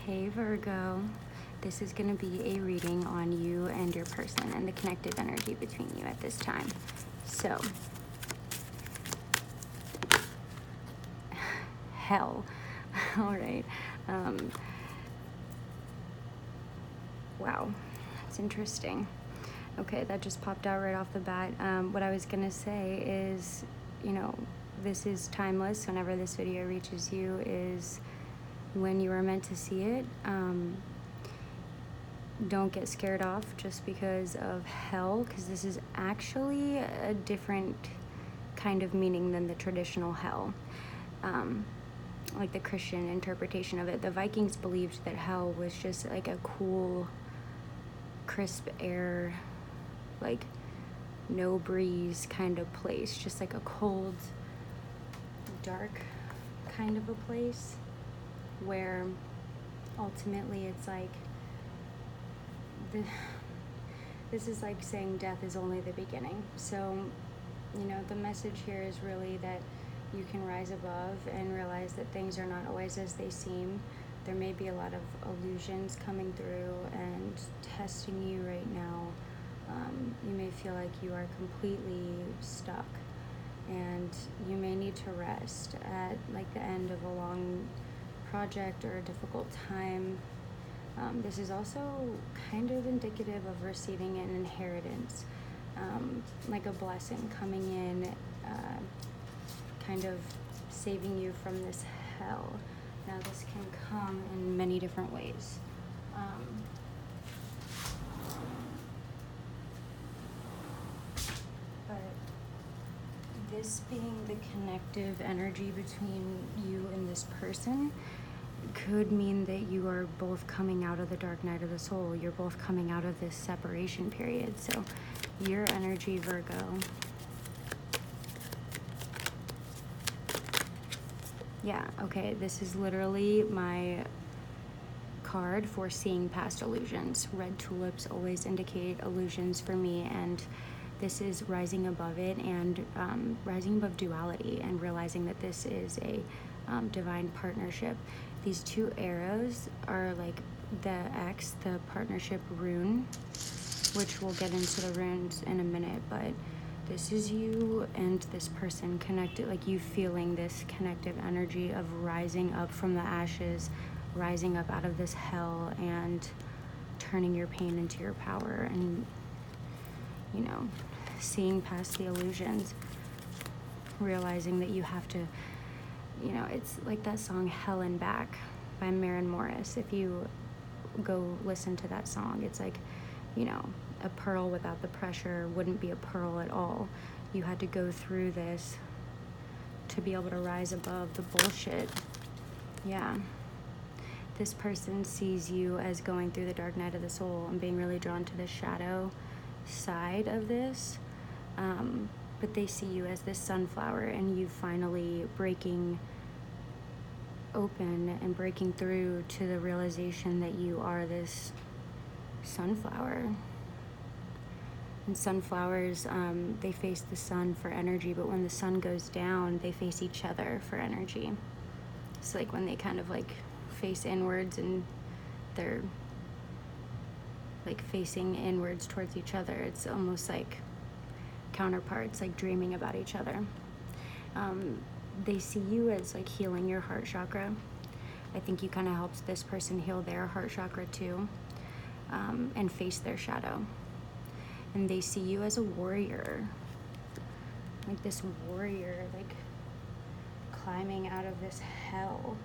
Hey Virgo, this is going to be a reading on you and your person and the connective energy between you at this time. So, hell. All right. Wow, that's interesting. Okay, that just popped out right off the bat. What I was going to say is, this is timeless. Whenever this video reaches you is when you are meant to see it. Don't get scared off just because of hell, because this is actually a different kind of meaning than the traditional hell. Like the Christian interpretation of it. The Vikings believed that hell was just like a cool, crisp air, like no breeze kind of place, just like a cold, dark kind of a place where ultimately it's like this is like saying death is only the beginning. So the message here is really that you can rise above and realize that things are not always as they seem. There may be a lot of illusions coming through and testing you right now. You may feel like you are completely stuck and you may need to rest at like the end of a long project or a difficult time. This is also kind of indicative of receiving an inheritance, like a blessing coming in, kind of saving you from this hell. Now this can come in many different ways. But this being the connective energy between you and this person could mean that you are both coming out of the dark night of the soul. You're both coming out of this separation period. So your energy, Virgo. Yeah, okay, this is literally my card for seeing past illusions. Red tulips always indicate illusions for me, and this is rising above it and rising above duality and realizing that this is a divine partnership. These two arrows are like the X, the partnership rune, which we'll get into the runes in a minute, but this is you and this person connected, like you feeling this connective energy of rising up from the ashes, rising up out of this hell and turning your pain into your power and, seeing past the illusions, realizing that you have to, it's like that song Hell and Back by Maren Morris. If you go listen to that song, it's like, a pearl without the pressure wouldn't be a pearl at all. You had to go through this to be able to rise above the bullshit. Yeah. This person sees you as going through the dark night of the soul and being really drawn to the shadow side of this. But they see you as this sunflower and you finally breaking open and breaking through to the realization that you are this sunflower. And sunflowers, they face the sun for energy, but when the sun goes down, they face each other for energy. It's like when they kind of like face inwards and they're like facing inwards towards each other. It's almost like counterparts, like dreaming about each other. They see you as like healing your heart chakra. I think you kind of helped this person heal their heart chakra too, and face their shadow. And they see you as a warrior, like this warrior, like climbing out of this hell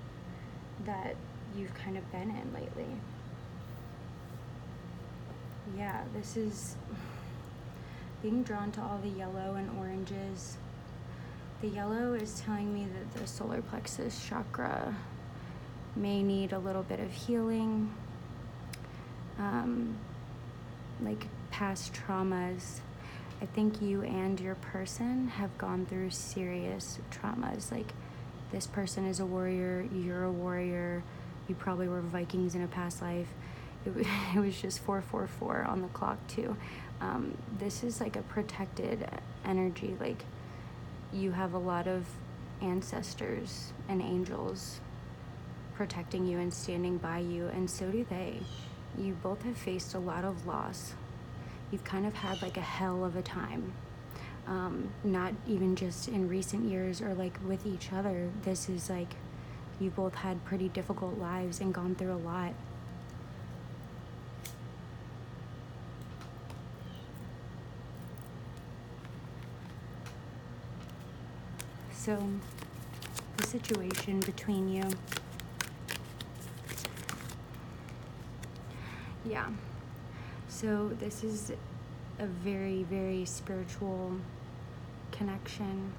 that you've kind of been in lately. Yeah, this is being drawn to all the yellow and oranges. The yellow is telling me that the solar plexus chakra may need a little bit of healing, like past traumas. I think you and your person have gone through serious traumas. Like this person is a warrior, you're a warrior, you probably were Vikings in a past life. It was just 444 on the clock too. This is like a protected energy. Like you have a lot of ancestors and angels protecting you and standing by you, and so do they. You both have faced a lot of loss. You've kind of had like a hell of a time. Not even just in recent years or like with each other. This is like, you both had pretty difficult lives and gone through a lot. So the situation between you, yeah. So this is a very, very spiritual connection.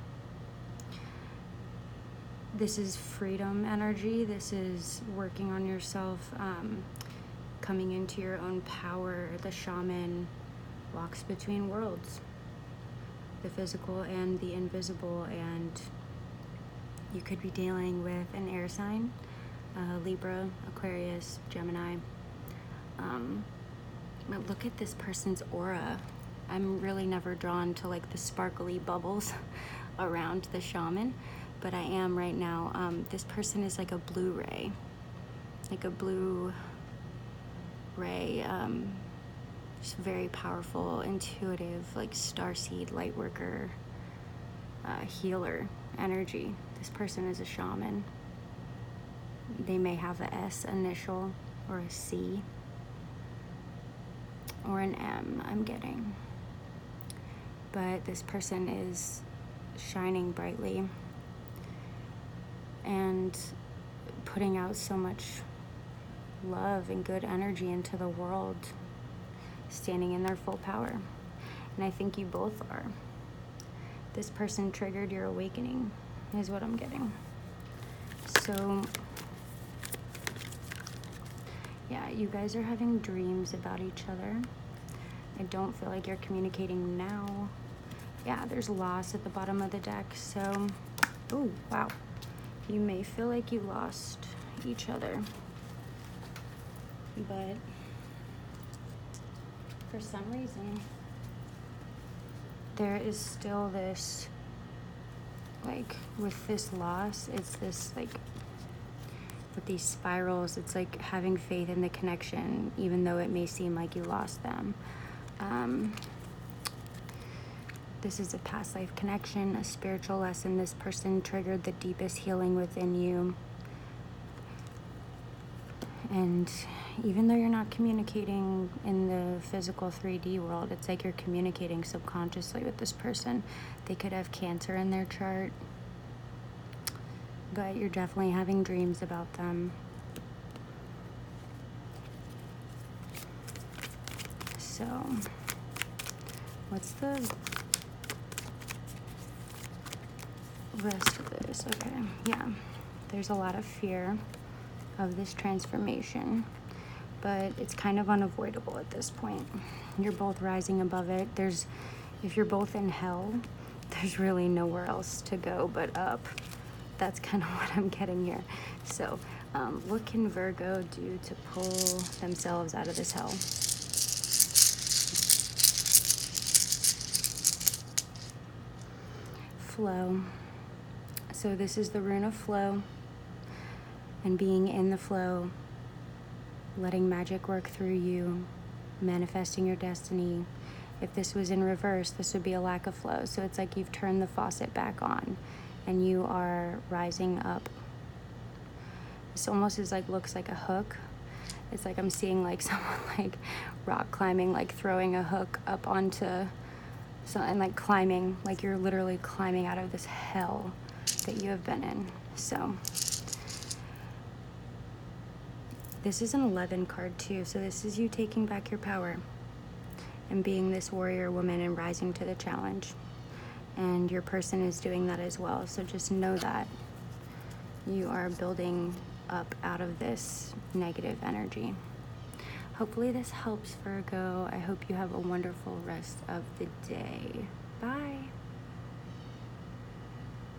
This is freedom energy. This is working on yourself, coming into your own power. The shaman walks between worlds, the physical and the invisible, and you could be dealing with an air sign, Libra, Aquarius, Gemini. But look at this person's aura. I'm really never drawn to like the sparkly bubbles around the shaman, but I am right now. This person is like a blue ray, just very powerful, intuitive, like starseed, light worker, healer energy. This person is a shaman. They may have a S initial or a C or an M, I'm getting. But this person is shining brightly and putting out so much love and good energy into the world, standing in their full power. And I think you both are. This person triggered your awakening, is what I'm getting. So, yeah, you guys are having dreams about each other. I don't feel like you're communicating now. Yeah, there's loss at the bottom of the deck. So, oh, wow. You may feel like you lost each other. But for some reason, there is still this, like, with this loss, it's this, like, with these spirals, it's like having faith in the connection, even though it may seem like you lost them. This is a past life connection, a spiritual lesson. This person triggered the deepest healing within you. And even though you're not communicating in the physical 3D world, it's like you're communicating subconsciously with this person. They could have Cancer in their chart, but you're definitely having dreams about them. So, what's the rest of this? Okay, yeah. There's a lot of fear of this transformation, but it's kind of unavoidable at this point. You're both rising above it. If you're both in hell, there's really nowhere else to go but up. That's kind of what I'm getting here. So, what can Virgo do to pull themselves out of this hell? Flow. So this is the rune of flow, and being in the flow, letting magic work through you, manifesting your destiny. If this was in reverse, this would be a lack of flow. So it's like you've turned the faucet back on and you are rising up. This almost is like, looks like a hook. It's like I'm seeing like someone like rock climbing, like throwing a hook up onto something, like climbing, like you're literally climbing out of this hell that you have been in. So this is an 11 card too. So this is you taking back your power and being this warrior woman and rising to the challenge. And your person is doing that as well. So just know that you are building up out of this negative energy. Hopefully this helps, Virgo. I hope you have a wonderful rest of the day. Bye.